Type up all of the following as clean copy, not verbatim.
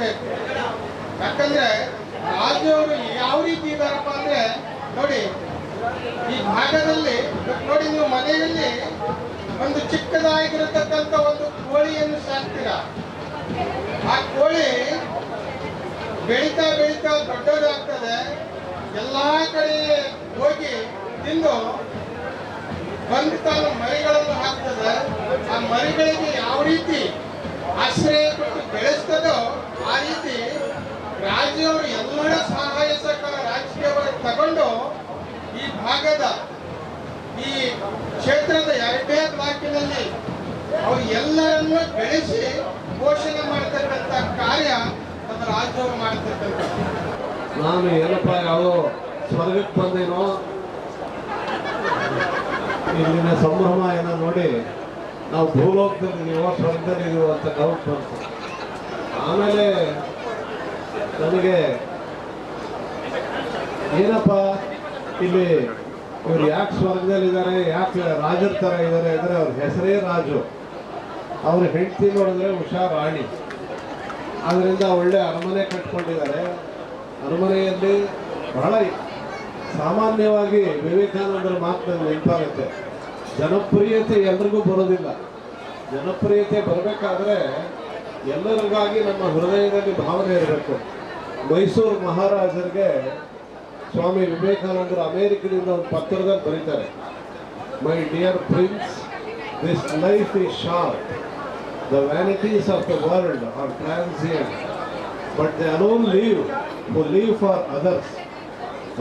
ಮಾಡಬೇಕು. ಯಾಕಂದ್ರೆ ರಾಜವರು ಯಾವ ರೀತಿ ಇದ್ದಾರಪ್ಪ ಅಂದ್ರೆ ನೋಡಿ, ಈ ಭಾಗದಲ್ಲಿ ನೋಡಿ, ನೀವು ಮನೆಯಲ್ಲಿ ಒಂದು ಚಿಕ್ಕದಾಗಿರತಕ್ಕಂಥ ಒಂದು ಕೋಳಿಯನ್ನು ಸಾಕ್ತೀರಾ. ಆ ಕೋಳಿ ಬೆಳೀತಾ ಬೆಳೀತಾ ದೊಡ್ಡದಾಗ್ತದೆ, ಎಲ್ಲಾ ಕಡೆ ಹೋಗಿ ತಿಂದು ಬಂದು ತಾನು ಮರಿಗಳನ್ನು ಹಾಕ್ತದೆ. ಆ ಮರಿಗಳಿಗೆ ಯಾವ ರೀತಿ ಆಶ್ರಯ ಕೊಟ್ಟು ಬೆಳೆಸ್ತದೋ ಆ ರೀತಿ ರಾಜ್ಯವರು ಎಲ್ಲರ ಸಹಾಯ ಸಹಕಾರ ರಾಜಕೀಯವಾಗಿ ತಗೊಂಡು ಈ ಭಾಗದ ಈ ಕ್ಷೇತ್ರದ 2 ಬ್ಲಾಕಿನಲ್ಲಿ ಅವರು ಎಲ್ಲರನ್ನು ಬೆಳೆಸಿ ಪೋಷಣೆ ಮಾಡತಕ್ಕಂಥ ಕಾರ್ಯ ನಮ್ಮ ರಾಜ್ಯವರು ಮಾಡತಕ್ಕಂಥ. ನಾನು ಏನಪ್ಪ ಯಾವುದೋ ಸ್ವರ್ಗಕ್ಕೆ ಬಂದೇನೋ, ಇಲ್ಲಿನ ಸಂಭ್ರಮ ಏನೋ ನೋಡಿ ನಾವು ಭೂಲೋಕದಲ್ಲಿದ್ದೀವೋ ಸ್ವರ್ಗದಲ್ಲಿದ್ದೀವೋ ಅಂತ ಡೌಟ್ ಬಂತು. ಆಮೇಲೆ ನನಗೆ ಏನಪ್ಪ ಇಲ್ಲಿ ಇವ್ರು ಯಾಕೆ ಸ್ವರ್ಗದಲ್ಲಿದ್ದಾರೆ, ಯಾಕೆ ರಾಜರ ಥರ ಇದ್ದಾರೆ ಅಂದರೆ ಅವ್ರ ಹೆಸರೇ ರಾಜು. ಅವ್ರ ಹೆಂಡತಿ ನೋಡಿದ್ರೆ ಉಷಾ ರಾಣಿ. ಅದರಿಂದ ಒಳ್ಳೆ ಅರಮನೆ ಕಟ್ಕೊಂಡಿದ್ದಾರೆ. ಅರಮನೆಯಲ್ಲಿ ಬಹಳ ಸಾಮಾನ್ಯವಾಗಿ ವಿವೇಕಾನಂದರ ಮಾತು ನೆನಪಾಗುತ್ತೆ, ಜನಪ್ರಿಯತೆ ಎಲ್ರಿಗೂ ಬರೋದಿಲ್ಲ. ಜನಪ್ರಿಯತೆ ಬರಬೇಕಾದ್ರೆ ಎಲ್ಲರಿಗಾಗಿ ನಮ್ಮ ಹೃದಯದಲ್ಲಿ ಭಾವನೆ ಇರಬೇಕು. ಮೈಸೂರು ಮಹಾರಾಜರಿಗೆ ಸ್ವಾಮಿ ವಿವೇಕಾನಂದರು ಅಮೇರಿಕದಿಂದ ಒಂದು ಪತ್ರದಲ್ಲಿ ಬರೀತಾರೆ, my dear prince, this life is short, the vanities of the world are transient, but they alone live who live for others,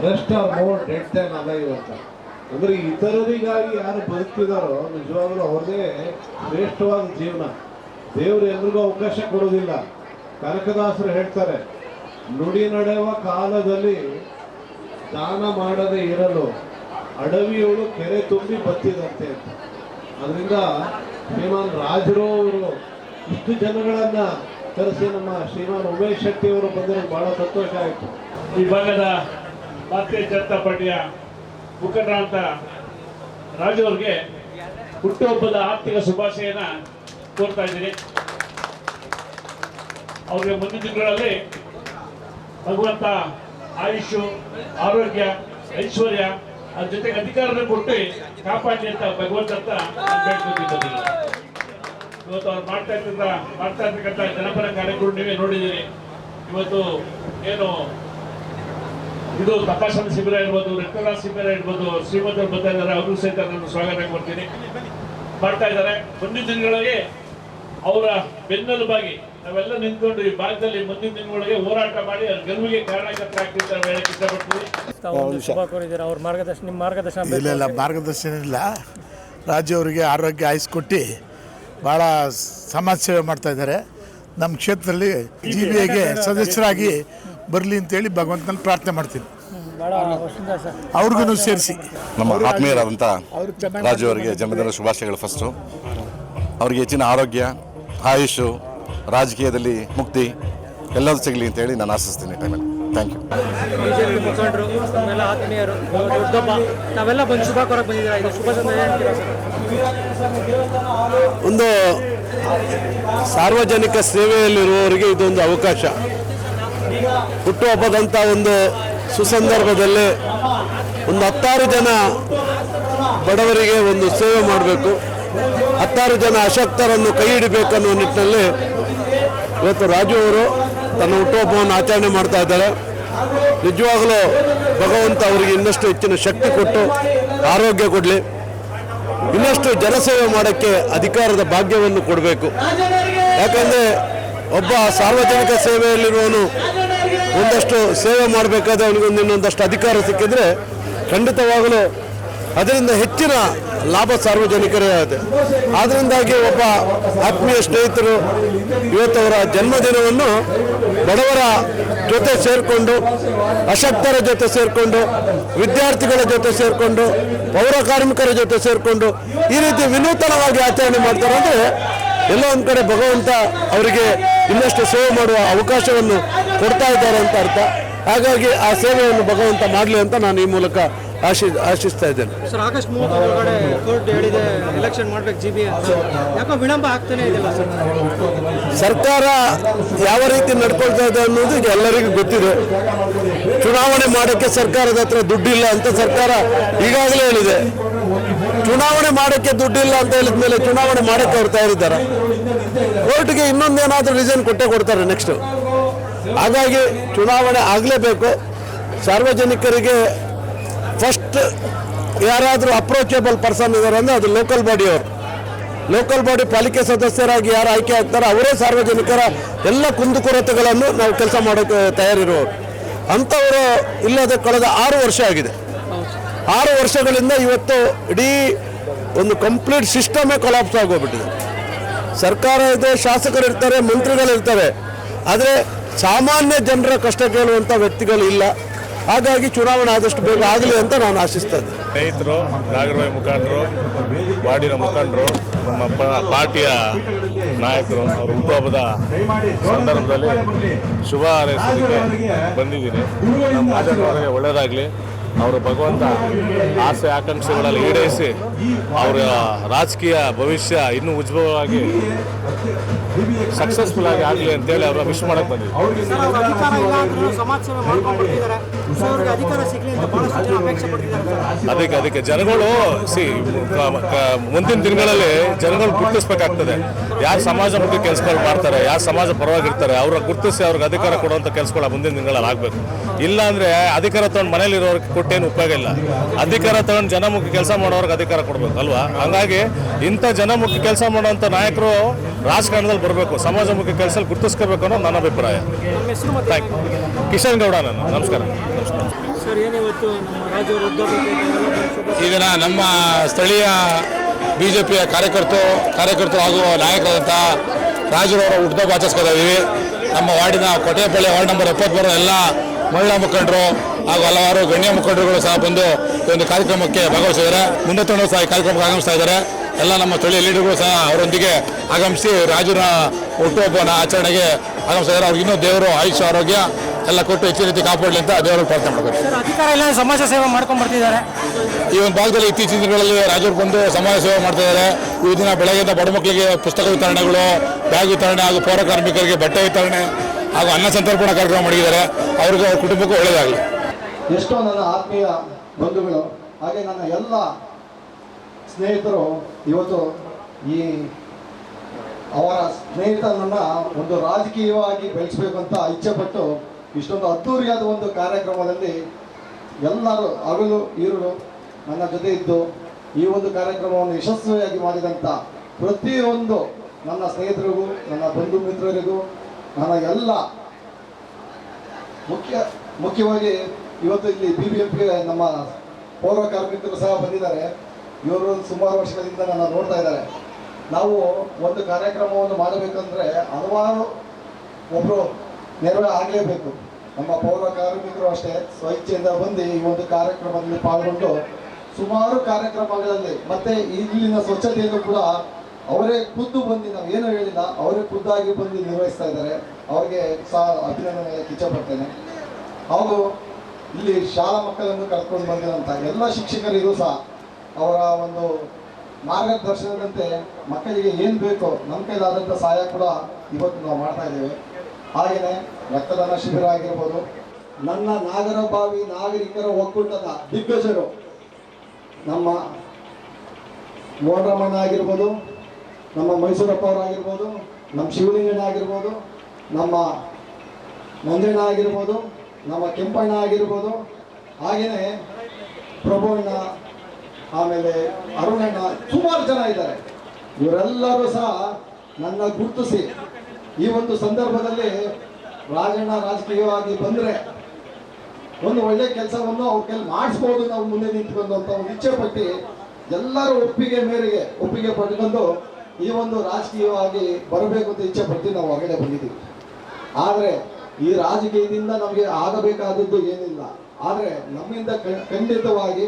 rest are more dead than alive ಅಂತ. ಅಂದರೆ ಇತರರಿಗಾಗಿ ಯಾರು ಬದುಕಿದಾರೋ ನಿಜವಾಗ್ಲೂ ಅವ್ರದೇ ಶ್ರೇಷ್ಠವಾದ ಜೀವನ. ದೇವರು ಎಲ್ರಿಗೂ ಅವಕಾಶ ಕೊಡೋದಿಲ್ಲ. ಕನಕದಾಸರು ಹೇಳ್ತಾರೆ, ನುಡಿ ನಡೆಯುವ ಕಾಲದಲ್ಲಿ ದಾನ ಮಾಡದೆ ಇರಲು ಅಡವಿಯೋಳು ಕೆರೆ ತುಂಬಿ ಬತ್ತಿದಂತೆ ಅಂತ. ಅದರಿಂದ ಶ್ರೀಮಾನ್ ರಾಜರು ಅವರು ಇಷ್ಟು ಜನಗಳನ್ನ ಕರೆಸಿ ನಮ್ಮ ಶ್ರೀಮಾನ್ ಉಮೇಶ್ ಶೆಟ್ಟಿ ಅವರು ಬಂದಿರೋದು ಬಹಳ ಸಂತೋಷ ಆಯಿತು. ಈ ಭಾಗದ ಭಾರತೀಯ ಜನತಾ ಪಾರ್ಟಿಯ ಮುಖಂಡರಾದಂಥ ರಾಜು ಅವ್ರಿಗೆ ಹುಟ್ಟುಹಬ್ಬದ ಆರ್ಥಿಕ ಶುಭಾಶಯನ ಕೋರ್ತಾ ಇದ್ದೀನಿ. ಅವ್ರಿಗೆ ಮುಂದಿನ ದಿನಗಳಲ್ಲಿ ಭಗವಂತ ಆಯುಷು, ಆರೋಗ್ಯ, ಐಶ್ವರ್ಯ, ಅದ್ರ ಜೊತೆಗೆ ಅಧಿಕಾರನ ಕೊಟ್ಟು ಕಾಪಾಡಲಿ ಅಂತ ಭಗವಂತ ಅಂತ ಬೇಡ್ಕೊತಿದ್ದೀನಿ. ಇವತ್ತು ಅವ್ರು ಮಾಡ್ತಾ ಇರ್ತಕ್ಕಂಥ ಜನಪರ ಕಾರ್ಯಗಳು ನೀವೇ ನೋಡಿದ್ದೀರಿ. ಇವತ್ತು ಏನು ಇದು ತಪಾಸಣಾ ಶಿಬಿರ ಇರ್ಬೋದು, ರಕ್ತದಾನ ಶಿಬಿರ ಇರ್ಬೋದು, ಶ್ರೀಮಂತರು ಬರ್ತಾ ಇದ್ದಾರೆ, ಅವರು ಸಹಿತ ನಾನು ಸ್ವಾಗತ ಕೊಡ್ತೀನಿ. ಮಾಡ್ತಾ ಇದ್ದಾರೆ. ಮುಂದಿನ ದಿನಗಳಲ್ಲಿ ಅವರ ಬೆನ್ನೆಲುಬಾಗಿ ನಾವೆಲ್ಲ ನಿಂತ್ಕೊಂಡು ಈ ಭಾಗದಲ್ಲಿ ಮುಂದಿನ ದಿನಗಳಿಗೆ ಹೋರಾಟ ಮಾಡಿ ಅವ್ರ ಗೆಲುವಿಗೆ ಕಾರಣಕರ್ತರಾಗ್ತಿದ್ದ ಹೇಳಕ್ಕೆ ಇಷ್ಟಪಡ್ತೀವಿ. ಅವ್ರ ಮಾರ್ಗದರ್ಶನ, ನಿಮ್ಮ ಮಾರ್ಗದರ್ಶನ ಇಲ್ಲ ಮಾರ್ಗದರ್ಶನ ಇಲ್ಲ. ರಾಜ್ಯ ಅವರಿಗೆ ಆರೋಗ್ಯ ಆಯಿಸ್ಕೊಟ್ಟು ಭಾಳ ಸಮಾಜ ಸೇವೆ ಮಾಡ್ತಾ ಇದ್ದಾರೆ. ನಮ್ಮ ಕ್ಷೇತ್ರದಲ್ಲಿ GBAಗೆ ಸದಸ್ಯರಾಗಿ ಬರಲಿ ಅಂತೇಳಿ ಭಗವಂತನಲ್ಲಿ ಪ್ರಾರ್ಥನೆ ಮಾಡ್ತೀನಿ. ಅವ್ರಿಗೂ ಸೇರಿಸಿ ನಮ್ಮ ಆತ್ಮೀಯರಾದಂಥ ರಾಜು ಅವರಿಗೆ ಜನ್ಮದಿನ ಶುಭಾಶಯಗಳು. ಫಸ್ಟು ಅವ್ರಿಗೆ ಹೆಚ್ಚಿನ ಆರೋಗ್ಯ, ಆಯುಷು, ರಾಜಕೀಯದಲ್ಲಿ ಮುಕ್ತಿ ಎಲ್ಲದೂ ಸಿಗಲಿ ಅಂತೇಳಿ ನಾನು ಆಶಿಸ್ತೀನಿ ಟೈಮಲ್ಲಿ. Thank you. ಬಿಜೆಪಿ ಮುಖಂಡರು, ನಮ್ಮೆಲ್ಲ ಆತ್ಮೀಯರು, ದೊಡ್ಡಪ್ಪ, ನಾವೆಲ್ಲ ಬಂದು ಶುಭ ಕೋರಕ್ಕೆ ಬಂದಿದ್ದೀರಾ. ಇದು ಶುಭ ಸಂದೇಶ ಹೇಳ್ತೀರಾ ಸರ್? ಒಂದು ಸಾರ್ವಜನಿಕ ಸೇವೆಯಲ್ಲಿರುವವರಿಗೆ ಇದೊಂದು ಅವಕಾಶ. ಹುಟ್ಟುಹಬ್ಬದಂಥ ಒಂದು ಸುಸಂದರ್ಭದಲ್ಲಿ ಒಂದು 10 ಜನ ಬಡವರಿಗೆ ಒಂದು ಸೇವೆ ಮಾಡಬೇಕು, 10 ಜನ ಅಶಕ್ತರನ್ನು ಕೈ ಹಿಡಿಬೇಕನ್ನುವ ನಿಟ್ಟಿನಲ್ಲಿ ಇವತ್ತು ರಾಜು ಅವರು ತನ್ನ ಹುಟ್ಟುಹಬ್ಬವನ್ನು ಆಚರಣೆ ಮಾಡ್ತಾ ಇದ್ದಾರೆ. ನಿಜವಾಗಲೂ ಭಗವಂತ ಅವರಿಗೆ ಇನ್ನಷ್ಟು ಹೆಚ್ಚಿನ ಶಕ್ತಿ ಕೊಟ್ಟು ಆರೋಗ್ಯ ಕೊಡಲಿ, ಇನ್ನಷ್ಟು ಜನಸೇವೆ ಮಾಡೋಕ್ಕೆ ಅಧಿಕಾರದ ಭಾಗ್ಯವನ್ನು ಕೊಡಬೇಕು. ಯಾಕಂದರೆ ಒಬ್ಬ ಸಾರ್ವಜನಿಕ ಸೇವೆಯಲ್ಲಿರುವವನು ಒಂದಷ್ಟು ಸೇವೆ ಮಾಡಬೇಕಾದ್ರೆ ಅವನಿಗೊಂದು ಇನ್ನೊಂದಷ್ಟು ಅಧಿಕಾರ ಸಿಕ್ಕಿದ್ರೆ ಖಂಡಿತವಾಗಲೂ ಅದರಿಂದ ಹೆಚ್ಚಿನ ಲಾಭ ಸಾರ್ವಜನಿಕರೇ ಆಗುತ್ತೆ. ಆದ್ದರಿಂದಾಗಿ ಒಬ್ಬ ಆತ್ಮೀಯ ಸ್ನೇಹಿತರು ಇವತ್ತವರ ಜನ್ಮದಿನವನ್ನು ಬಡವರ ಜೊತೆ ಸೇರಿಕೊಂಡು, ಅಶಕ್ತರ ಜೊತೆ ಸೇರಿಕೊಂಡು, ವಿದ್ಯಾರ್ಥಿಗಳ ಜೊತೆ ಸೇರಿಕೊಂಡು, ಪೌರ ಕಾರ್ಮಿಕರ ಜೊತೆ ಸೇರಿಕೊಂಡು ಈ ರೀತಿ ವಿನೂತನವಾಗಿ ಆಚರಣೆ ಮಾಡ್ತಾರೆ. ಅಂದರೆ ಎಲ್ಲೋ ಒಂದು ಕಡೆ ಭಗವಂತ ಅವರಿಗೆ ಇನ್ನಷ್ಟು ಸೇವೆ ಮಾಡುವ ಅವಕಾಶವನ್ನು ಕೊಡ್ತಾ ಇದ್ದಾರೆ ಅಂತ ಅರ್ಥ. ಹಾಗಾಗಿ ಆ ಸೇವೆಯನ್ನು ಭಗವಂತ ಮಾಡಲಿ ಅಂತ ನಾನು ಈ ಮೂಲಕ ಆಶಿಸ್ತಾ ಇದ್ದೇನೆ. ಸರ್ ಆಗಸ್ಟ್ 30 ಒಳಗಡೆ ಕೋರ್ಟ್ ಹೇಳಿದೆ ಎಲೆಕ್ಷನ್ ಮಾಡ್ಬೇಕು GB ಅಂತ, ಯಾಕೋ ವಿಳಂಬ ಆಗ್ತಾನೆ ಇದೆಯಲ್ಲ ಸರ್? ಸರ್ಕಾರ ಯಾವ ರೀತಿ ನಡ್ಕೊಳ್ತಾ ಇದೆ ಅನ್ನೋದು ಈಗ ಎಲ್ಲರಿಗೂ ಗೊತ್ತಿದೆ. ಚುನಾವಣೆ ಮಾಡೋಕ್ಕೆ ಸರ್ಕಾರದ ಹತ್ರ ದುಡ್ಡಿಲ್ಲ ಅಂತ ಸರ್ಕಾರ ಈಗಾಗಲೇ ಹೇಳಿದೆ. ಚುನಾವಣೆ ಮಾಡೋಕ್ಕೆ ದುಡ್ಡಿಲ್ಲ ಅಂತ ಹೇಳಿದ ಮೇಲೆ ಚುನಾವಣೆ ಮಾಡೋಕ್ಕೆ ಅವ್ರು ತಯಾರಿದ್ದಾರೆ. ಕೋರ್ಟ್ಗೆ ಇನ್ನೊಂದೇನಾದರೂ ರೀಸನ್ ಕೊಟ್ಟೇ ಕೊಡ್ತಾರೆ ನೆಕ್ಸ್ಟ್. ಹಾಗಾಗಿ ಚುನಾವಣೆ ಆಗಲೇಬೇಕು. ಸಾರ್ವಜನಿಕರಿಗೆ ಫಸ್ಟ್ ಯಾರಾದರೂ ಅಪ್ರೋಚೇಬಲ್ ಪರ್ಸನ್ ಇದ್ದಾರೆ ಅಂದರೆ ಅದು ಲೋಕಲ್ ಬಾಡಿಯವರು. ಲೋಕಲ್ ಬಾಡಿ ಪಾಲಿಕೆ ಸದಸ್ಯರಾಗಿ ಯಾರು ಆಯ್ಕೆ ಆಗ್ತಾರೆ ಅವರೇ ಸಾರ್ವಜನಿಕರ ಎಲ್ಲ ಕುಂದುಕೊರತೆಗಳನ್ನು ನಾವು ಕೆಲಸ ಮಾಡೋಕ್ಕೆ ತಯಾರಿರುವವರು. ಅಂಥವರು ಇಲ್ಲದೆ ಕಳೆದ 6 ವರ್ಷ ಆಗಿದೆ. 6 ವರ್ಷಗಳಿಂದ ಇವತ್ತು ಇಡೀ ಒಂದು ಕಂಪ್ಲೀಟ್ ಸಿಸ್ಟಮೇ ಕೊಲಾಪ್ಸ್ ಆಗೋಗ್ಬಿಟ್ಟಿದೆ. ಸರ್ಕಾರ ಇದೆ, ಶಾಸಕರಿರ್ತಾರೆ, ಮಂತ್ರಿಗಳಿರ್ತಾರೆ, ಆದರೆ ಸಾಮಾನ್ಯ ಜನರ ಕಷ್ಟ ಕೇಳುವಂಥ ವ್ಯಕ್ತಿಗಳು ಇಲ್ಲ. ಹಾಗಾಗಿ ಚುನಾವಣೆ ಆದಷ್ಟು ಬೇಗ ಆಗಲಿ ಅಂತ ನಾನು ಆಶಿಸ್ತೇನೆ. ಸ್ನೇಹಿತರು, ನಾಗರಬಾವಿ ಮುಖಂಡರು, ವಾರ್ಡಿನ ಮುಖಂಡರು, ನಮ್ಮ ಪಾರ್ಟಿಯ ನಾಯಕರು ಅವರ ಹುಟ್ಟುಹಬ್ಬದ ಸಂದರ್ಭದಲ್ಲಿ ಶುಭ ಹಾರೈಸಲಿಕ್ಕೆ ಬಂದಿದ್ದೀನಿ. ನಮ್ಮ ರಾಜಣ್ಣವರಿಗೆ ಒಳ್ಳೆಯದಾಗಲಿ, ಅವರು ಭಗವಂತ ಆಸೆ ಆಕಾಂಕ್ಷೆಗಳಲ್ಲಿ ಈಡೇರಿಸಿ ಅವರ ರಾಜಕೀಯ ಭವಿಷ್ಯ ಇನ್ನೂ ಉಜ್ವಲವಾಗಿ ಸಕ್ಸಸ್ಫುಲ್ ಆಗಿ ಆಗಲಿ ಅಂತೇಳಿ ಅವ್ರ ವಿಶ್ ಮಾಡಕ್ಕೆ ಬಂದಿದ್ದೀವಿ. ಅದಕ್ಕೆ ಜನಗಳು ಮುಂದಿನ ದಿನಗಳಲ್ಲಿ ಜನಗಳು ಗುರುತಿಸ್ಬೇಕಾಗ್ತದೆ. ಯಾರು ಸಮಾಜಮುಖಿ ಕೆಲಸಗಳು ಮಾಡ್ತಾರೆ, ಯಾರು ಸಮಾಜ ಪರವಾಗಿರ್ತಾರೆ, ಅವ್ರ ಗುರುತಿಸಿ ಅವ್ರಿಗೆ ಅಧಿಕಾರ ಕೊಡುವಂಥ ಕೆಲಸಗಳು ಮುಂದಿನ ದಿನಗಳಲ್ಲಿ ಆಗಬೇಕು. ಇಲ್ಲ ಅಂದರೆ ಅಧಿಕಾರ ತಗೊಂಡು ಮನೇಲಿರೋರಿಗೆ ಕೊಟ್ಟೇನು ಉಪಯೋಗ ಇಲ್ಲ. ಅಧಿಕಾರ ತಗೊಂಡು ಜನಮುಖಿ ಕೆಲಸ ಮಾಡೋರ್ಗೆ ಅಧಿಕಾರ ಕೊಡಬೇಕು ಅಲ್ವಾ? ಹಾಗಾಗಿ ಇಂಥ ಜನಮುಖಿ ಕೆಲಸ ಮಾಡುವಂಥ ನಾಯಕರು ರಾಜಕಾರಣದಲ್ಲಿ ಬರಬೇಕು, ಸಮಾಜಮುಖಿ ಕೆಲಸ ಗುರುತಿಸ್ಕೋಬೇಕು ಅನ್ನೋದು ನನ್ನ ಅಭಿಪ್ರಾಯ. ಕಿಶನ್ ಗೌಡ ನಾನು. ನಮಸ್ಕಾರ. ಈ ದಿನ ನಮ್ಮ ಸ್ಥಳೀಯ BJPಯ ಕಾರ್ಯಕರ್ತರು ಹಾಗೂ ನಾಯಕರಾದಂಥ ರಾಜರವರ ಹುಟ್ಟುಹಬ್ಬ ಆಚರಿಸ್ಕೊತಾ ಇದ್ದೀವಿ. ನಮ್ಮ ವಾರ್ಡಿನ ಕೊಟ್ಟೆಪಳ್ಳಿ ವಾರ್ಡ್ ನಂಬರ್ 73 ಎಲ್ಲ ಮಹಿಳಾ ಮುಖಂಡರು ಹಾಗೂ ಹಲವಾರು ಗಣ್ಯ ಮುಖಂಡರುಗಳು ಸಹ ಬಂದು ಈ ಒಂದು ಕಾರ್ಯಕ್ರಮಕ್ಕೆ ಭಾಗವಹಿಸಿದ್ದಾರೆ. ಮುಂದೆ ತಗೊಂಡು ಸಹ ಈ ಕಾರ್ಯಕ್ರಮಕ್ಕೆ ಆಗಮಿಸ್ತಾ ಇದ್ದಾರೆ. ಎಲ್ಲ ನಮ್ಮ ಸ್ಥಳೀಯ ಲೀಡರ್ಗಳು ಸಹ ಅವರೊಂದಿಗೆ ಆಗಮಿಸಿ ರಾಜರ ಹುಟ್ಟುಹಬ್ಬನ ಆಚರಣೆಗೆ ಆಗಮಿಸ್ತಾ ಇದ್ದಾರೆ. ಅವ್ರಿಗೆ ಇನ್ನೂ ದೇವರು ಆಯುಷ್ಯ ಆರೋಗ್ಯ ಎಲ್ಲ ಕೊಟ್ಟು ಹೆಚ್ಚಿನ ರೀತಿ ಕಾಪಾಡಲಿ ಅಂತ ದೇವರಲ್ಲಿ ಪ್ರಾರ್ಥನೆ ಮಾಡಬೇಕು. ಅಧಿಕಾರ ಇಲ್ಲ ಸಮಾಜ ಸೇವೆ ಮಾಡ್ಕೊಂಡು ಬರ್ತಿದ್ದಾರೆ. ಈ ಒಂದು ಭಾಗದಲ್ಲಿ ಇತ್ತೀಚಿನ ದಿನಗಳಲ್ಲಿ ರಾಜರು ಬಂದು ಸಮಾಜ ಸೇವೆ ಮಾಡ್ತಾ ಇದ್ದಾರೆ. ಈ ದಿನ ಬೆಳಗ್ಗೆಯಿಂದ ಬಡ ಮಕ್ಕಳಿಗೆ ಪುಸ್ತಕ ವಿತರಣೆಗಳು, ಬ್ಯಾಗ್ ವಿತರಣೆ ಹಾಗೂ ಪೌರ ಕಾರ್ಮಿಕರಿಗೆ ಬಟ್ಟೆ ವಿತರಣೆ ಹಾಗೂ ಅನ್ನ ಸಂತರ್ಪಣಾ ಕಾರ್ಯಕ್ರಮ ಮಾಡಿದ್ದಾರೆ. ಅವ್ರಿಗೂ ಅವ್ರ ಕುಟುಂಬಕ್ಕೂ ಒಳ್ಳೆಯದಾಗಲಿ. ಎಷ್ಟೋ ನನ್ನ ಆತ್ಮೀಯ ಬಂಧುಗಳು ಹಾಗೆ ನನ್ನ ಎಲ್ಲ ಸ್ನೇಹಿತರು ಇವತ್ತು ಈ ಅವರ ಸ್ನೇಹಿತನನ್ನು ಒಂದು ರಾಜಕೀಯವಾಗಿ ಬೆಳೆಸಬೇಕು ಅಂತ ಇಚ್ಛೆಪಟ್ಟು ಇಷ್ಟೊಂದು ಅದ್ದೂರಿಯಾದ ಒಂದು ಕಾರ್ಯಕ್ರಮದಲ್ಲಿ ಎಲ್ಲರೂ ಹಗಲು ಇರುಳು ನನ್ನ ಜೊತೆ ಇದ್ದು ಈ ಒಂದು ಕಾರ್ಯಕ್ರಮವನ್ನು ಯಶಸ್ವಿಯಾಗಿ ಮಾಡಿದಂಥ ಪ್ರತಿಯೊಂದು ನನ್ನ ಸ್ನೇಹಿತರಿಗೂ, ನನ್ನ ಬಂಧು ಮಿತ್ರರಿಗೂ, ನನ್ನ ಎಲ್ಲ ಮುಖ್ಯವಾಗಿ ಇವತ್ತು ಇಲ್ಲಿ BBMP ನಮ್ಮ ಪೌರ ಕಾರ್ಮಿಕರು ಸಹ ಬಂದಿದ್ದಾರೆ. ಇವರು ಸುಮಾರು ವರ್ಷಗಳಿಂದ ನನ್ನ ನೋಡ್ತಾ ಇದ್ದಾರೆ. ನಾವು ಒಂದು ಕಾರ್ಯಕ್ರಮವನ್ನು ಮಾಡಬೇಕಂದ್ರೆ ಹಲವಾರು ಒಬ್ಬರು ನೆರವು ಆಗಲೇಬೇಕು. ನಮ್ಮ ಪೌರ ಕಾರ್ಮಿಕರು ಅಷ್ಟೇ ಸ್ವಇಚ್ಛೆಯಿಂದ ಬಂದು ಈ ಒಂದು ಕಾರ್ಯಕ್ರಮದಲ್ಲಿ ಪಾಲ್ಗೊಂಡು ಸುಮಾರು ಕಾರ್ಯಕ್ರಮಗಳಲ್ಲಿ ಮತ್ತೆ ಇಲ್ಲಿನ ಸ್ವಚ್ಛತೆಯನ್ನು ಕೂಡ ಅವರೇ ಖುದ್ದು ಬಂದು ನಾವು ಏನೂ ಹೇಳಿಲ್ಲ, ಅವರೇ ಖುದ್ದಾಗಿ ಬಂದು ನಿರ್ವಹಿಸ್ತಾ ಇದ್ದಾರೆ. ಅವರಿಗೆ ಸಹ ಅಭಿನಂದನೆ ಇಚ್ಛೆಪಡ್ತೇನೆ. ಹಾಗೂ ಇಲ್ಲಿ ಶಾಲಾ ಮಕ್ಕಳನ್ನು ಕರ್ಕೊಂಡು ಬಂದಿರುವಂಥ ಎಲ್ಲ ಶಿಕ್ಷಕರಿಗೂ ಸಹ ಅವರ ಒಂದು ಮಾರ್ಗದರ್ಶನದಂತೆ ಮಕ್ಕಳಿಗೆ ಏನು ಬೇಕೋ ನಮ್ಮ ಕೈಲಾದಂಥ ಸಹಾಯ ಕೂಡ ಇವತ್ತು ನಾವು ಮಾಡ್ತಾ ಇದ್ದೇವೆ. ಹಾಗೆಯೇ ರಕ್ತದಾನ ಶಿಬಿರ ಆಗಿರ್ಬೋದು, ನನ್ನ ನಾಗರಬಾವಿ ನಾಗರಿಕರ ಒಕ್ಕೂಟದ ದಿಗ್ಗಜರು ನಮ್ಮ ಮೋಹನರಮಣ್ಣ ಆಗಿರ್ಬೋದು, ನಮ್ಮ ಮೈಸೂರಪ್ಪ ಅವರಾಗಿರ್ಬೋದು, ನಮ್ಮ ಶಿವಲಿಂಗಣ್ಣ ಆಗಿರ್ಬೋದು, ನಮ್ಮ ಮಂಜಣ್ಣ ಆಗಿರ್ಬೋದು, ನಮ್ಮ ಕೆಂಪಣ್ಣ ಆಗಿರ್ಬೋದು, ಹಾಗೆಯೇ ಪ್ರಭುಣ್ಣ, ಆಮೇಲೆ ಅರುಣಣ್ಣ, ಸುಮಾರು ಜನ ಇದ್ದಾರೆ. ಇವರೆಲ್ಲರೂ ಸಹ ನನ್ನ ಗುರುತಿಸಿ ಈ ಒಂದು ಸಂದರ್ಭದಲ್ಲಿ ರಾಜಣ್ಣ ರಾಜಕೀಯವಾಗಿ ಬಂದರೆ ಒಂದು ಒಳ್ಳೆ ಕೆಲಸವನ್ನು ಅವ್ರ ಕೈಲಿ ಮಾಡಿಸ್ಬೋದು, ನಾವು ಮುಂದೆ ನಿಂತ್ಕೊಂಡು ಅಂತ ಒಂದು ಇಚ್ಛೆ ಪಟ್ಟು ಎಲ್ಲರೂ ಒಪ್ಪಿಗೆ ಪಡ್ಕೊಂಡು ಈ ಒಂದು ರಾಜಕೀಯವಾಗಿ ಬರಬೇಕು ಅಂತ ಇಚ್ಛೆ ಪಟ್ಟು ನಾವು ಹೊರಗಡೆ ಬಂದಿದ್ದೀವಿ. ಆದರೆ ಈ ರಾಜಕೀಯದಿಂದ ನಮಗೆ ಆಗಬೇಕಾದದ್ದು ಏನಿಲ್ಲ. ಆದರೆ ನಮ್ಮಿಂದ ಖಂಡಿತವಾಗಿ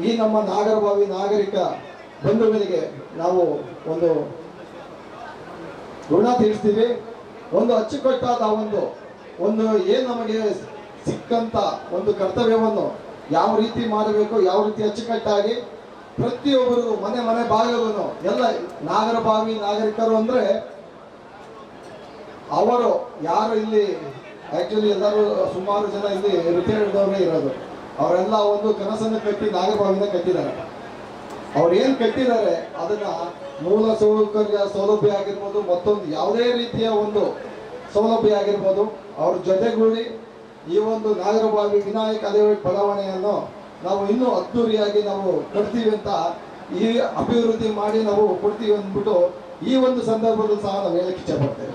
ಈ ನಮ್ಮ ನಾಗರಬಾವಿ ನಾಗರಿಕ ಬಂಧುಗಳಿಗೆ ನಾವು ಒಂದು ಋಣ ತೀರಿಸ್ತೀವಿ. ಒಂದು ಅಚ್ಚುಕಟ್ಟಾದ ಒಂದು ಏನು ನಮಗೆ ಸಿಕ್ಕಂತ ಒಂದು ಕರ್ತವ್ಯವನ್ನು ಯಾವ ರೀತಿ ಮಾಡಬೇಕು, ಯಾವ ರೀತಿ ಅಚ್ಚುಕಟ್ಟಾಗಿ ಪ್ರತಿಯೊಬ್ಬರಿಗೂ ಮನೆ ಮನೆ ಬಾಗಿಲು ಎಲ್ಲ ನಾಗರಭಾವಿ ನಾಗರಿಕರು ಅಂದರೆ ಅವರು ಯಾರು ಇಲ್ಲಿ ಆ್ಯಕ್ಚುಲಿ ಎಲ್ಲರೂ ಸುಮಾರು ಜನ ಇಲ್ಲಿ ರಿಟೈರ್ಡ್ದವರೇ ಇರೋದು. ಅವರೆಲ್ಲ ಒಂದು ಕನಸನ್ನು ಕಟ್ಟಿ ನಾಗರಭಾವಿನ ಕಟ್ಟಿದ್ದಾರೆ. ಅವ್ರು ಏನು ಕಟ್ಟಿದ್ದಾರೆ ಅದನ್ನ ಮೂಲ ಸೌಲಭ್ಯ ಆಗಿರ್ಬೋದು, ಮತ್ತೊಂದು ಯಾವುದೇ ರೀತಿಯ ಒಂದು ಸೌಲಭ್ಯ ಆಗಿರ್ಬೋದು, ಅವ್ರ ಜೊತೆಗೂಡಿ ಈ ಒಂದು ನಾಗರಭಾವಿ ವಿನಾಯಕ ಅಲೆವೇಟ್ ಬಡಾವಣೆಯನ್ನು ನಾವು ಇನ್ನೂ ಅದ್ದೂರಿಯಾಗಿ ನಾವು ಕೊಡ್ತೀವಿ ಅಂತ, ಈ ಅಭಿವೃದ್ಧಿ ಮಾಡಿ ನಾವು ಕೊಡ್ತೀವಿ ಅಂದ್ಬಿಟ್ಟು ಈ ಒಂದು ಸಂದರ್ಭದಲ್ಲಿ ಸಹ ನಾವು ಹೇಳಕ್ಕೆ ಇಚ್ಛೆ ಪಡ್ತೇವೆ.